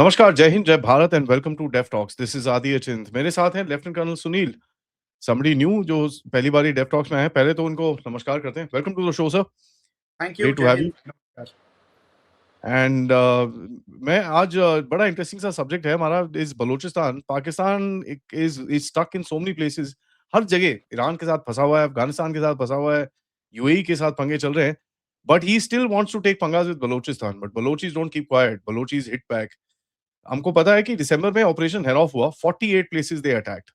नमस्कार, जय हिंद, जय Bharat and welcome to Deaf Talks. This is Adi Achint. मेरे साथ हैं lieutenant colonel Sunil, somebody new जो पहली बारी डेफ टॉक्स में आए हैं। पहले तो उनको नमस्कार करते हैं। Welcome to the show sir, thank you. Great to जय हैव हिंद। यू। नमस्कार। एंड मैं आज बड़ा इंटरेस्टिंग सा सब्जेक्ट है हमारा इस Balochistan. Pakistan is stuck in so many places. हर जगह ईरान के साथ फँसा हुआ है, अफगानिस्तान के साथ फँसा हुआ है, यूएई के साथ पंगे चल रहे हैं। But he still wants to take पंगास with Balochistan, but Balochis don't keep quiet, Balochis hit back. हमको पता है कि दिसंबर में ऑपरेशन हेरॉफ हुआ, 48 places they attacked.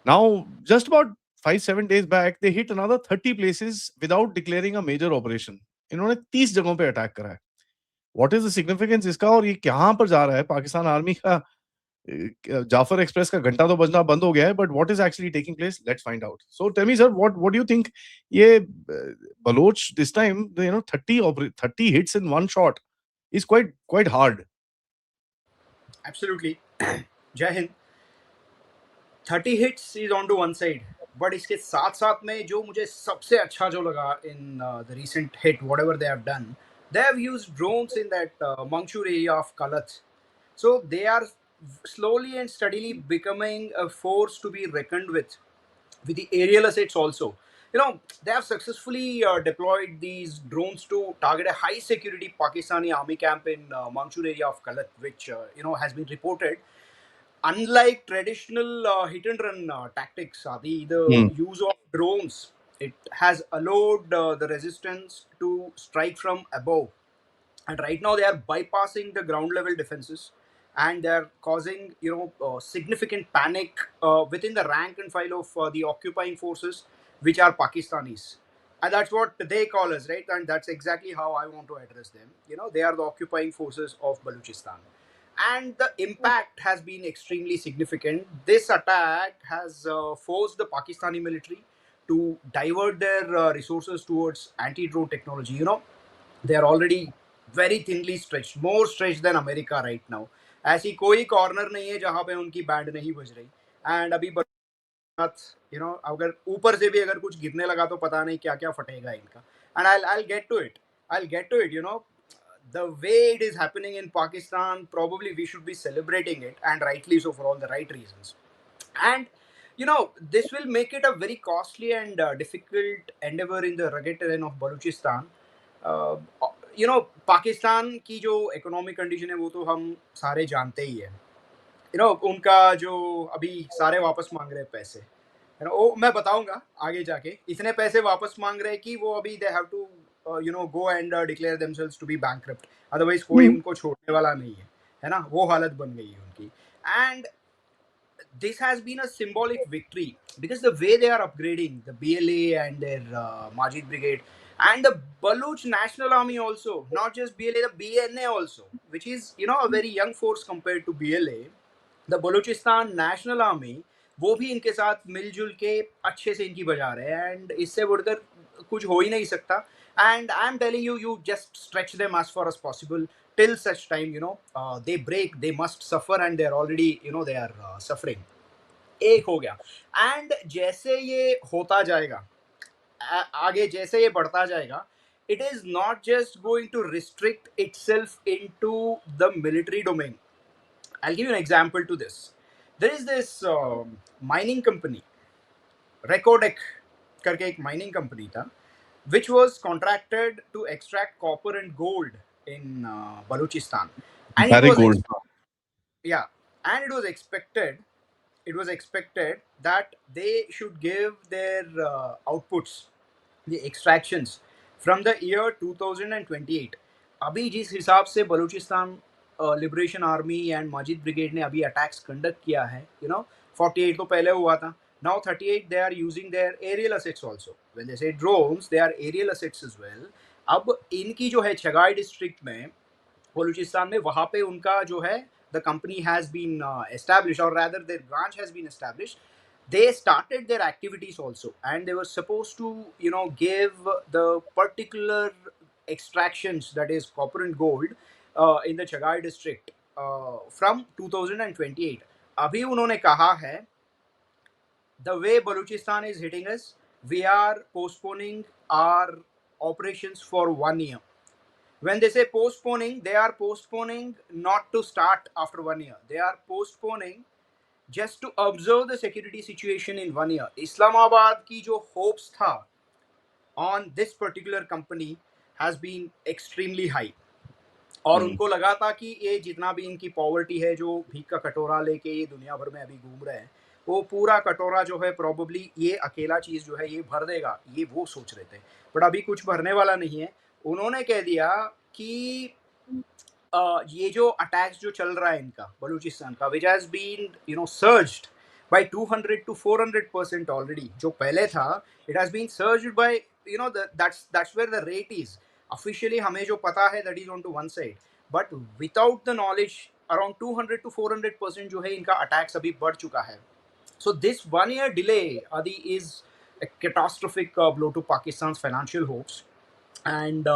Now, just about 5-7 days back, they hit another 30 places without declaring a major operation. इन्होंने 30 जगहों पे अटैक करा है। व्हाट इज द सिग्निफिकेंस इसका और ये कहाँ पर जा रहा है? पाकिस्तान आर्मी का जाफर एक्सप्रेस का घंटा तो बजना बंद हो गया है, but what is actually taking place? Let's find out. So tell me sir, what do you think? ये Baloch this time 30 hits in one shot is quite hard. Absolutely. जय हिंद। 30 hits is on to one side, but इसके साथ साथ में जो मुझे सबसे अच्छा जो लगा in the recent hit whatever they have done, they have used drones in that Mangochar area of Kalat. So they are slowly and steadily becoming a force to be reckoned with the aerial assets also. They have successfully deployed these drones to target a high security Pakistani army camp in Manchur area of Kalat, which has been reported. Unlike traditional hit and run tactics, the use of drones, it has allowed the resistance to strike from above. And right now they are bypassing the ground level defenses, and they are causing significant panic within the rank and file of the occupying forces, which are Pakistanis. And that's what they call us, right? And that's exactly how I want to address them. They are the occupying forces of Balochistan, and the impact has been extremely significant. This attack has forced the Pakistani military to divert their resources towards anti-drone technology. They are already very thinly stretched, more stretched than America right now. ऐसी कोई corner नहीं है जहां पे उनकी band नहीं बज रही. एंड अभी अगर ऊपर से भी अगर कुछ गिरने लगा तो पता नहीं क्या क्या फटेगा इनका. And I'll get to it. I'll get to it. The way it is happening in Pakistan, probably we should be celebrating it, and rightly so, for all the right reasons. And this will make it a very costly and difficult endeavor in the rugged terrain of Balochistan. uh, Pakistan की जो economic condition है वो तो हम सारे जानते ही है. उनका जो अभी सारे वापस मांग रहे हैं पैसे, वो मैं बताऊंगा आगे जाके. इतने पैसे वापस मांग रहे हैं कि वो अभी they have to go and declare themselves to be bankrupt. Otherwise कोई उनको छोड़ने वाला नहीं है ना. वो हालत बन गई है उनकी. And this has been a symbolic victory because the way they are upgrading the BLA and their Majid Brigade and the Baluch National Army also, not just BLA, the BNA also, which is a very young force compared to BLA. The Balochistan National Army, वो भी इनके साथ मिलजुल के अच्छे से इनकी बजा रहे हैं. एंड इससे बढ़कर कुछ हो ही नहीं सकता. And I am telling you, you just stretch them as far as possible till such time they break. They must suffer, and they are already they are suffering. एक हो गया. एंड जैसे ये होता जाएगा, आगे जैसे ये बढ़ता जाएगा, it is not just going to restrict itself into the military domain. I'll give you an example to this. There is this mining company, Recordec करके एक mining company था, which was contracted to extract copper and gold in Balochistan. And it Barrick was Gold. yeah, and it was expected that they should give their outputs, the extractions, from the year 2028. अभी जिस हिसाब से Balochistan liberation army and Majid brigade ने अभी attacks conduct किया है, 48 तो पहले हुआ था. Now 38 they are using their aerial assets also. When they say drones, they are aerial assets as well. अब इनकी जो है छगाई डिस्ट्रिक्ट में, बलूचिस्तान में, वहाँ पे उनका जो है the company has been established, or rather their branch has been established. They started their activities also, and they were supposed to give the particular extractions, that is copper and gold, in the Chagai district from 2028. अभी उन्होंने कहा है, the way Balochistan is hitting us, we are postponing our operations for 1 year. When they say postponing, they are postponing not to start after 1 year. They are postponing just to observe the security situation in 1 year. Islamabad की जो hopes था on this particular company has been extremely high. और Hmm. उनको लगा था कि ये जितना भी इनकी पॉवर्टी है, जो भीख का कटोरा लेके ये दुनिया भर में अभी घूम रहे हैं, वो पूरा कटोरा जो है प्रोबेबली ये अकेला चीज़ जो है ये भर देगा, ये वो सोच रहे थे। बट अभी कुछ भरने वाला नहीं है। उन्होंने कह दिया कि ये जो अटैक्स जो चल रहा है इनका बलूचिस्तान का, which has been surged by 200 to 400% already. जो पहले था, it has been surged by that's where the rate is. Officially हमें जो पता है that is on to one side, but without the knowledge around 200 to 400% जो है इनका attacks अभी बढ़ चुका है. So this 1 year delay, Adi, is a catastrophic blow to Pakistan's financial hopes. And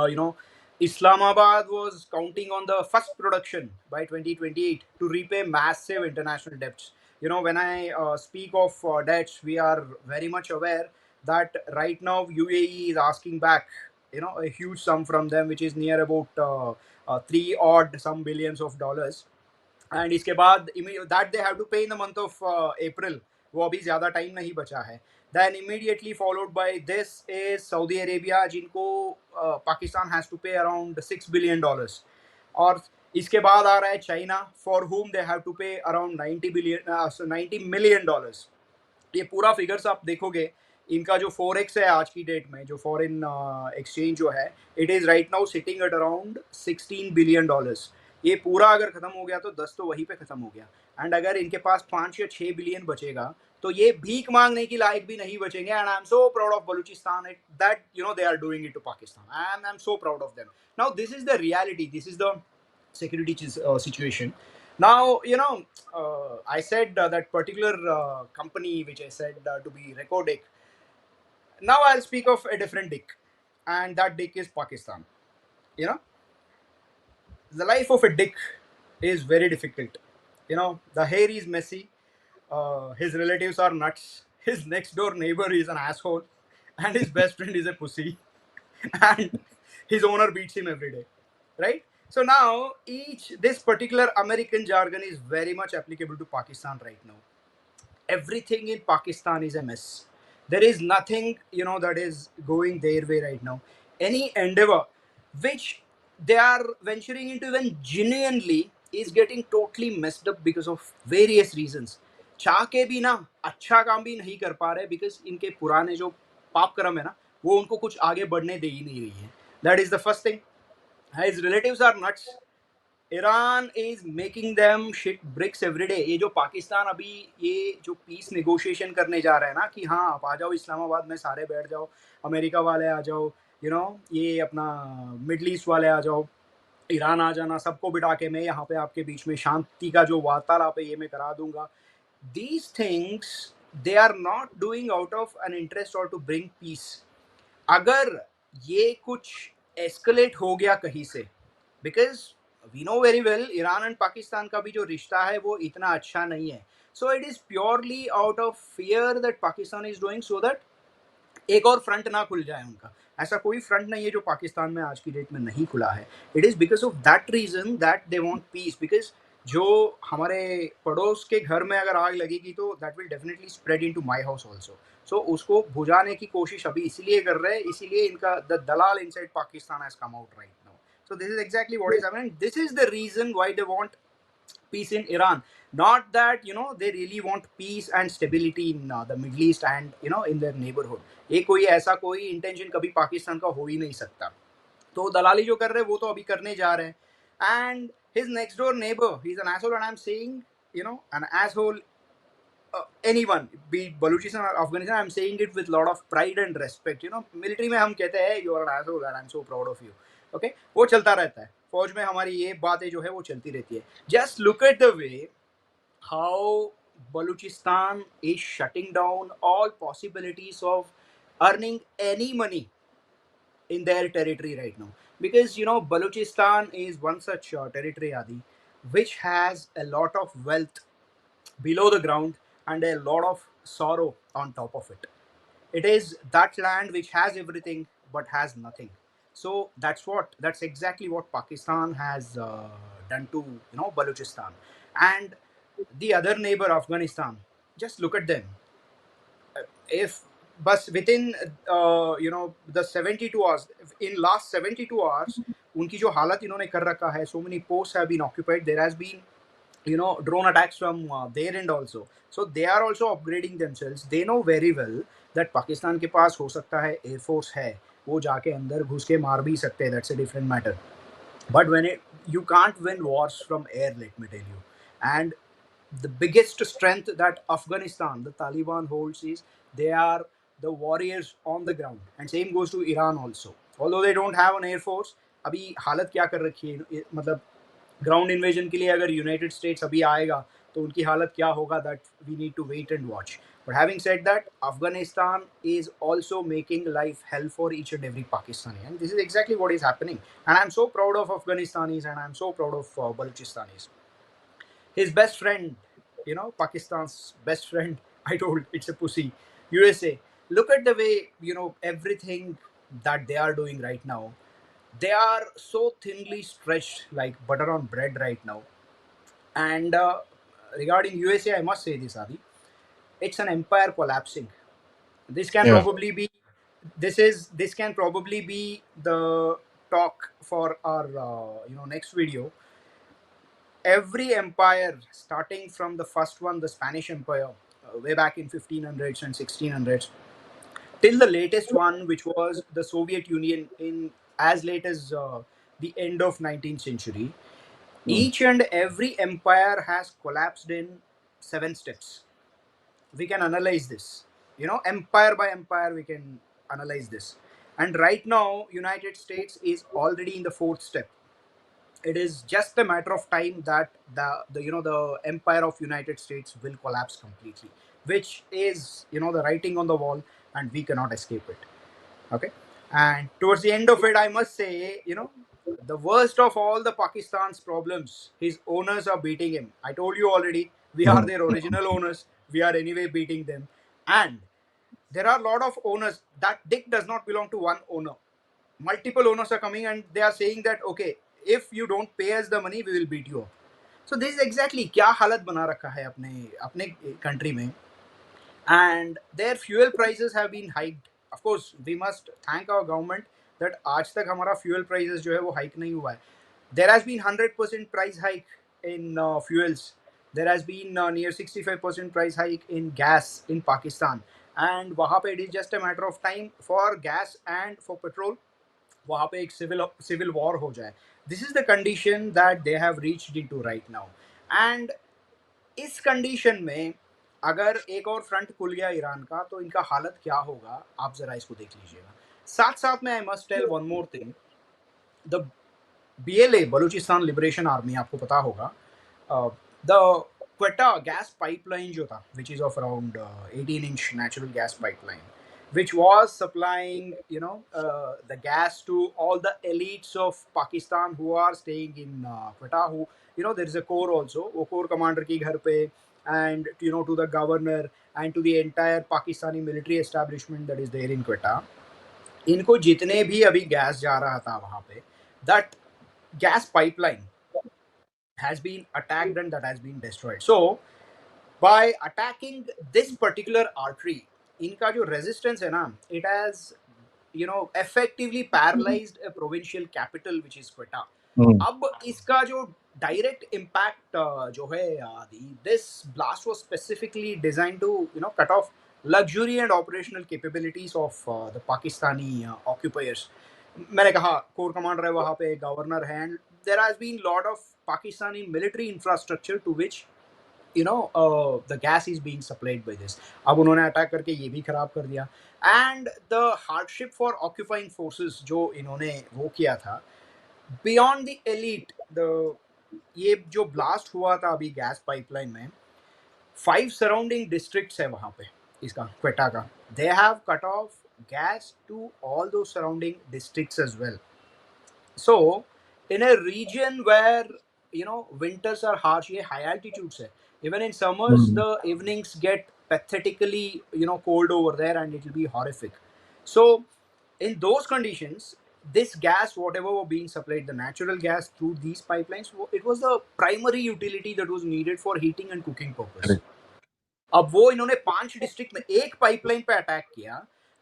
Islamabad was counting on the first production by 2028 to repay massive international debts. When I speak of debts, we are very much aware that right now UAE is asking back a huge sum from them, which is near about 3 odd some billions of dollars. And इसके बाद that they have to pay in the month of April. वो अभी ज़्यादा time नहीं बचा है. Then immediately followed by this is Saudi Arabia, जिनको Pakistan has to pay around $6 billion. और इसके बाद आ रहा है China, for whom they have to pay around $90 million. ये पूरा फिगर्स आप देखोगे, इनका जो फॉरेक्स है आज की डेट में, जो फॉरेन एक्सचेंज जो है, it is right now sitting at around $16 billion. ये पूरा अगर खत्म हो गया तो 10 तो वहीं पे खत्म हो गया. एंड अगर इनके पास 5 या 6 बिलियन बचेगा तो ये भीख मांगने की लायक भी नहीं बचेंगे. And I am so proud of Balochistan that they are doing it to Pakistan. I am so proud of them. Now this is the reality, this is the security situation. Now, I said that particular company which I said to be Recodic. Now I'll speak of a different dick, and that dick is Pakistan. You know, the life of a dick is very difficult. The hair is messy, his relatives are nuts, his next door neighbor is an asshole, and his best friend is a pussy, and his owner beats him every day, right? So now this particular American jargon is very much applicable to Pakistan right now. Everything in Pakistan is a mess. There is nothing, that is going their way right now. Any endeavor which they are venturing into even genuinely is getting totally messed up because of various reasons. चाह के भी ना अच्छा काम भी नहीं कर पा रहे, बिकॉज इनके पुराने जो पाप कर्म है ना, वो उनको कुछ आगे बढ़ने दे ही नहीं रही है. That is the first thing. His relatives are nuts. Iran is making them shit bricks every day. ये जो पाकिस्तान अभी ये जो पीस नेगोशिएशन करने जा रहा है ना, कि हाँ आप आ जाओ इस्लामाबाद में, सारे बैठ जाओ, अमेरिका वाले आ जाओ, ये अपना मिडल ईस्ट वाले आ जाओ, ईरान आ जाना, सबको बिठा के मैं यहाँ पे आपके बीच में शांति का जो वार्तालाप है ये मैं करा दूंगा. These things they are not doing out of an interest और टू ब्रिंग पीस. अगर ये कुछ एस्केलेट हो गया कहीं से, because we know very well Iran and Pakistan का भी जो रिश्ता है वो इतना अच्छा नहीं है. So it is purely out of fear that Pakistan is doing, so that एक और फ्रंट ना खुल जाए उनका. ऐसा कोई फ्रंट नहीं है जो पाकिस्तान में आज की डेट में नहीं खुला है. It is because of that reason that they want piece. Because जो हमारे पड़ोस के घर में अगर आग लगेगी तो that will definitely spread into my house also. So उसको बुझाने की कोशिश अभी इसीलिए कर रहे हैं, इसीलिए इनका the Dalal inside Pakistan has come out right now. So this is exactly what is happening. This is the reason why they want peace in Iran. Not that they really want peace and stability in the Middle East and in their neighborhood. ये कोई ऐसा कोई intention कभी पाकिस्तान का हो ही नहीं सकता. तो दलाली जो कर रहे हैं वो तो अभी करने जा रहे हैं. And his next door neighbor, he's an asshole, and I'm saying an asshole. Anyone, be it Balochistan or Afghanistan, I'm saying it with a lot of pride and respect. Military में हम कहते हैं you are an asshole and I'm so proud of you. Okay, वो चलता रहता है. फौज में हमारी ये बातें जो है वो चलती रहती है. Just look at the way how Balochistan is shutting down all possibilities of earning any money in their territory right now. Because Balochistan is one such territory, Adi, which has a lot of wealth below the ground and a lot of sorrow on top of it. It is that land which has everything but has nothing. So that's exactly what Pakistan has done to Balochistan, and the other neighbor Afghanistan. Just look at them. If but within the 72 hours, in last 72 hours, उनकी जो हालत इन्होंने कर रखा है, so many posts have been occupied. There has been drone attacks from their end also. So they are also upgrading themselves. They know very well that Pakistan के पास हो सकता है air force है, वो जाके अंदर घुस के मार भी सकते हैं. That's a different matter. But you can't win wars from air, let me tell you. And the biggest strength that Afghanistan, the Taliban holds is they are the warriors on the ground. And same goes to Iran also. Although they don't have an air force, अभी हालत क्या कर रखी है, मतलब ground invasion के लिए अगर यूनाइटेड स्टेट्स अभी आएगा तो उनकी हालत क्या होगा, that we need to wait and watch. But having said that, Afghanistan is also making life hell for each and every Pakistani, and this is exactly what is happening. And I'm so proud of Afghanistanis, and I'm so proud of Balochistanis. His best friend, Pakistan's best friend, I told it's a pussy. USA. Look at the way, everything that they are doing right now. They are so thinly stretched like butter on bread right now. And regarding USA, I must say this, Adi. It's an empire collapsing. This can Yeah. probably be this can probably be the talk for our next video. Every empire, starting from the first one, the Spanish Empire, way back in 1500s and 1600s, till the latest one, which was the Soviet Union in as late as the end of 19th century, each and every empire has collapsed in 7 steps. We can analyze this, empire by empire. We can analyze this, and right now, United States is already in the fourth step. It is just a matter of time that the empire of United States will collapse completely, which is the writing on the wall, and we cannot escape it. Okay, and towards the end of it, I must say, the worst of all the Pakistan's problems, his owners are beating him. I told you already, we are their original owners. We are anyway beating them, and there are a lot of owners. That dick does not belong to one owner. Multiple owners are coming and they are saying that, okay, if you don't pay us the money, we will beat you up. So this is exactly क्या हालत बना रखा है अपने अपने country में. And their fuel prices have been hiked. Of course, we must thank our government that आज तक हमारा fuel prices जो है वो hike नहीं हुआ है. There has been 100% price hike in fuels. There has been near 65% price hike in gas in Pakistan. And वहाँ पे it is just a matter of time for gas and for petrol. वहाँ पे एक civil war हो जाए. This is the condition that they have reached into right now. And इस condition में अगर एक और फ्रंट खुल गया ईरान का, तो इनका हालत क्या होगा, आप जरा इसको देख लीजिएगा. साथ साथ में I must tell one more thing. The BLA, Balochistan liberation army, आपको पता होगा, द क्वेटा गैस पाइपलाइन जो था, which is of around 18-inch natural gas pipeline, which was supplying the gas to all the elites of Pakistan who are staying in Quetta, who there is a core also, वो core commander की घर पे, and to the governor and to the entire Pakistani military establishment that is there in Quetta. इनको जितने भी अभी gas जा रहा था वहाँ पे, that gas pipeline has been attacked and that has been destroyed. So by attacking this particular artery, इनका जो resistance है ना, it has effectively paralyzed a provincial capital which is Quetta. अब इसका जो direct impact जो है, this blast was specifically designed to cut off luxury and operational capabilities of the Pakistani occupiers. मैंने कहा कोर कमांडर है वहाँ पे, गवर्नर है, and there has been lot of Pakistani military infrastructure to which the gas is being supplied by this. अब उन्होंने attack करके ये भी खराब कर दिया. And the hardship for occupying forces जो इन्होंने वो किया था, beyond the elite, ये जो ब्लास्ट हुआ था अभी गैस पाइपलाइन में, 5 सराउंडिंग डिस्ट्रिक्ट्स है वहाँ पे इसका क्वेटा का. They have cut off gas to all those surrounding districts as well. So in a region where winters are harsh, ये high altitudes है, even in summers the evenings get pathetically cold over there and it will be horrific. So in those conditions, this gas, whatever were being supplied, the natural gas through these pipelines, it was the primary utility that was needed for heating and cooking purpose. Correct. अब वो इन्होंने 5 district में एक pipeline पे attack किया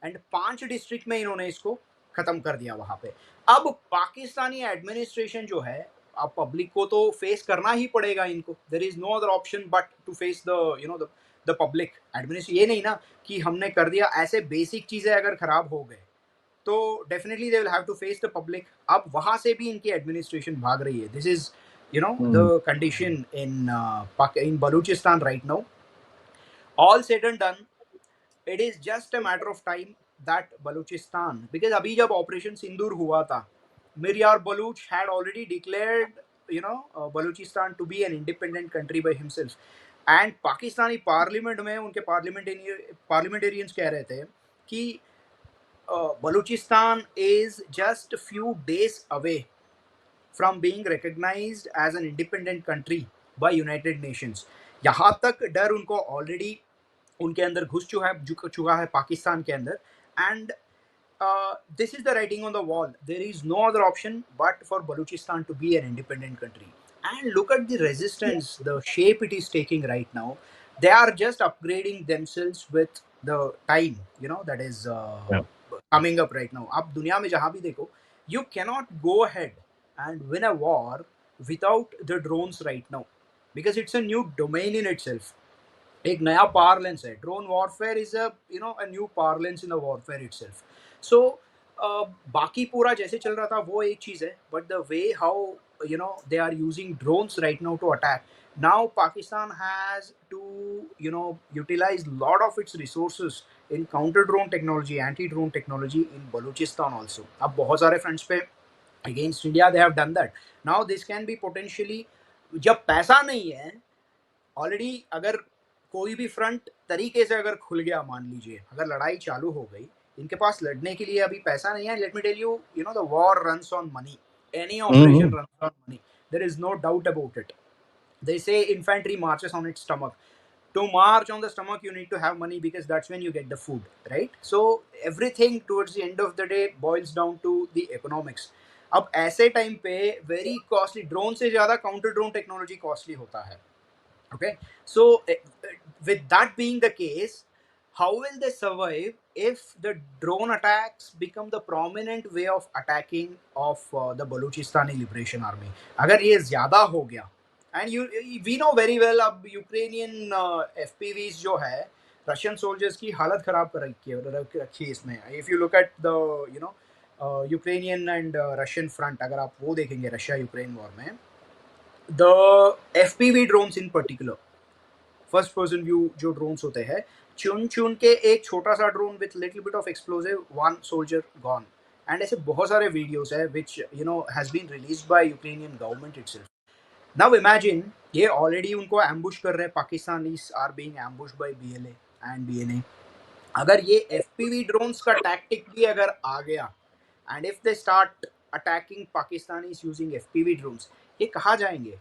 and 5 district में इन्होंने इसको खत्म कर दिया वहां पे. अब पाकिस्तानी एडमिनिस्ट्रेशन जो है, अब पब्लिक को तो फेस करना ही पड़ेगा इनको. There is no other option but to face the the public administration. ये नहीं ना कि हमने कर दिया. ऐसे बेसिक चीजें अगर खराब हो गए तो definitely they will have to face the public. अब वहां से भी इनकी एडमिनिस्ट्रेशन भाग रही है. This is the condition in Balochistan right now. All said and done, it is just a matter of time that Balochistan, because अभी जब ऑपरेशन सिंदूर हुआ था, Miryar Baluch had already declared, Balochistan to be an independent country by himself. And Pakistani parliament में उनके parliamentarians कह रहे थे कि Balochistan is just few days away from being recognized as an independent country by United Nations. यहाँ तक डर उनको ऑलरेडी उनके अंदर घुस चुका है पाकिस्तान के अंदर. And this is the writing on the wall. There is no other option but for Balochistan to be an independent country. And look at the resistance, the shape it is taking right now. They are just upgrading themselves with the time, that is Yeah. coming up right now. अब दुनिया में जहाँ भी देखो, you cannot go ahead and win a war without the drones right now, because it's a new domain in itself. एक नया parlance है. Drone warfare is a new parlance in the warfare itself. So बाकी पूरा जैसे चल रहा था वो एक चीज है, but the way how they are using drones right now to attack. Now Pakistan has to utilize lot of its resources in counter drone technology, anti drone technology in Balochistan also. अब बहुत सारे fronts पे against India they have done that. Now this can be potentially, जब पैसा नहीं है already, अगर कोई भी फ्रंट तरीके से अगर खुल गया, मान लीजिए अगर लड़ाई चालू हो गई, इनके पास लड़ने के लिए अभी पैसा नहीं है. Let me tell you, the war runs on money. Any operation Mhm. Runs on money. There is no doubt about it. They say infantry marches on its stomach. To march on the stomach, you need to have money because that's when you get the food, right? So everything towards the end of the day boils down to the economics. अब ऐसे time पे very costly, drone से ज्यादा counter drone technology costly होता है. Okay, so with that being the case, how will they survive if the drone attacks become the prominent way of attacking of the Balochistan Liberation Army? अगर ये ज्यादा हो गया, and we know very well अब Ukrainian FPVs जो है, Russian soldiers की हालत खराब कर रखी है इसमें. If you look at the Ukrainian and Russian front, अगर आप वो देखेंगे रशिया यूक्रेन वॉर में, the FPV drones in particular, first person view जो ड्रोन्स होते हैं, चुन के एक छोटा सा drone with little bit of explosive, one soldier gone. And ऐसे बहुत सारे वीडियोस है which has been released by Ukrainian government itself. Now imagine, ये ऑलरेडी उनको एम्बुश कर रहे हैं. Pakistanis are being ambushed by BLA and BNA. अगर ये FPV ड्रोन्स का टैक्टिक भी अगर आ गया, and if they start attacking Pakistanis using FPV drones, ये कहाँ जाएंगे?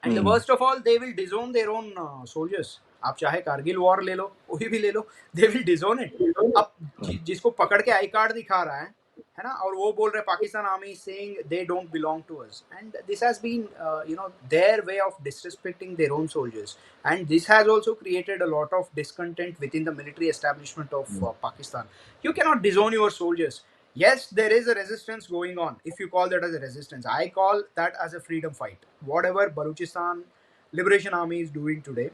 And the worst of all, they will disowned there own soldiers. आप चाहे कारगिल वॉर ले लो, कोई भी ले लो, दे विल डिजोन इट. अब जिसको पकड़ के आई कार्ड दिखा रहा है ना, और वो बोल रहे Pakistan army saying they don't belong to us. And this has been their way of disrespecting their own soldiers. And this has also created a lot of discontent within the military establishment of Pakistan. You cannot disown your soldiers. Yes, there is a resistance going on. If you call that as a resistance, I call that as a freedom fight. Whatever Balochistan Liberation Army is doing today,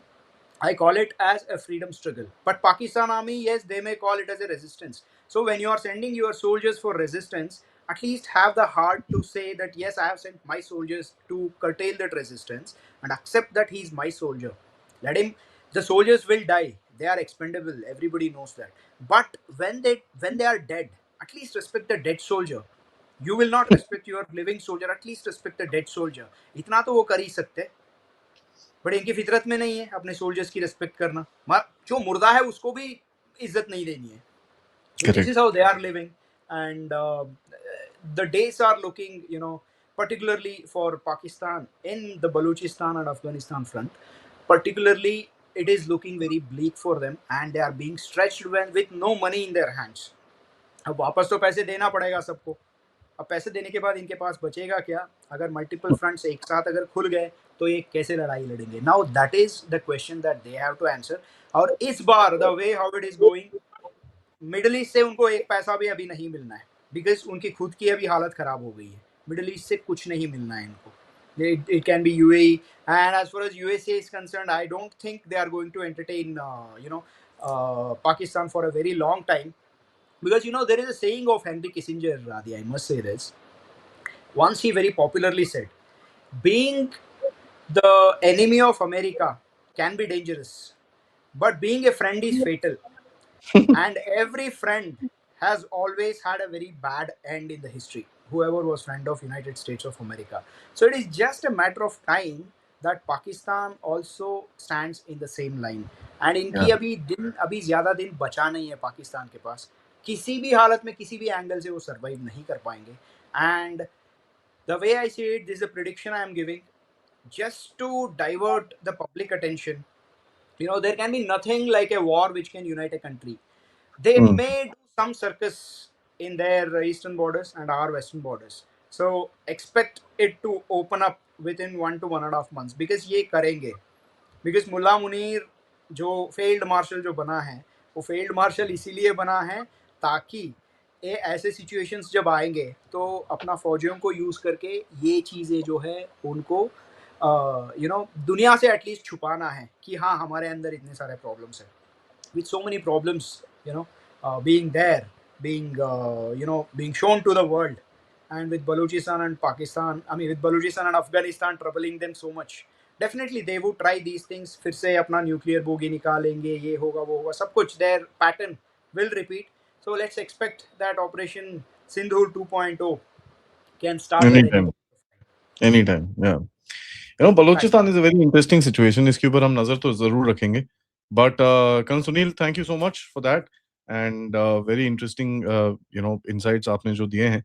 I call it as a freedom struggle. But Pakistan Army, yes, they may call it as a resistance. So when you are sending your soldiers for resistance, at least have the heart to say that yes, I have sent my soldiers to curtail that resistance, and accept that he is my soldier. Let him. The soldiers will die. They are expendable. Everybody knows that. But when they are dead, at least respect the dead soldier. You will not respect your living soldier. At least respect the dead soldier. इतना तो वो कर ही सकते, but इनकी फितरत में नहीं है अपने सोल्जर्स की रेस्पेक्ट करना. जो मुर्दा है उसको भी इज्जत नहीं देनी है. So this is how they are living, and the days are looking, particularly for Pakistan in the Balochistan and Afghanistan front, particularly it is looking very bleak for them, and they are being stretched with no money in their hands. अब वापस तो पैसे देना पड़ेगा सबको. अब पैसे देने के बाद इनके पास बचेगा क्या? अगर मल्टीपल फ्रंट्स एक साथ अगर खुल गए तो ये कैसे लड़ाई लड़ेंगे? Now that is the question that they have to answer. और इस बार the way how it is going, Middle East से उनको एक पैसा भी अभी नहीं मिलना है, बिकॉज उनकी खुद की अभी हालत खराब हो गई है। मिडिल ईस्ट से कुछ नहीं मिलना है इनको। It can be UAE, and as far as USA is concerned, I don't think they are going to entertain Pakistan for a very long time, because there is a saying of Henry Kissinger, Radhi, I must say this. Once he very popularly said, being the enemy of America can be dangerous, but being a friend is fatal. And every friend has always had a very bad end in the history, whoever was friend of United States of America. So it is just a matter of time that Pakistan also stands in the same line. And इनकी अभी ज़्यादा दिन बचा नहीं है पाकिस्तान के पास। किसी भी हालत में किसी भी एंगल से वो सर्वाइव नहीं कर पाएंगे। And the way I see it, this is a prediction I am giving just to divert the public attention. There can be nothing like a war which can unite a country. They may do some circus in their eastern borders and our western borders. So expect it to open up within 1 to 1.5 months, because ये करेंगे। Because मुल्ला मुनीर जो failed martial जो बना है, वो failed martial इसीलिए बना है ताकि ये ऐसे सिचुएशंस जब आएंगे तो अपना फौजियों को यूज़ करके ये चीज़ें जो है उनको दुनिया से एटलीस्ट छुपाना है कि हाँ हमारे अंदर इतने सारे प्रॉब्लम्स हैं। With so many problems, being there, being shown to the world, and with Balochistan and Pakistan, with Balochistan and Afghanistan troubling them so much, definitely they would try these things. फिर से अपना nuclear bogey निकालेंगे, ये होगा वो होगा, सब कुछ their pattern will repeat. So let's expect that Operation Sindhur 2.0 can start at any Anytime, point. anytime, yeah. Balochistan is a very interesting situation. इसके ऊपर हम नजर तो जरूर रखेंगे. But Colonel Sunil, thank you so much for that, and very interesting, insights आपने जो दिए हैं.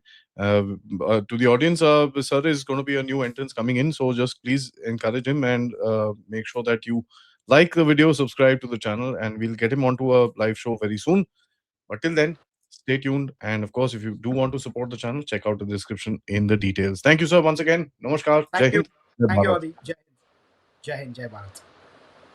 To the audience, sir is going to be a new entrance coming in, so just please encourage him and make sure that you like the video, subscribe to the channel, and we'll get him onto a live show very soon. But till then, stay tuned, and of course, if you do want to support the channel, check out the description in the details. Thank you, sir, once again. Namaskar. Jai Thank you. Hind. Jai Thank you, Bharat. Adi. Jai Hind, Jai Bharat.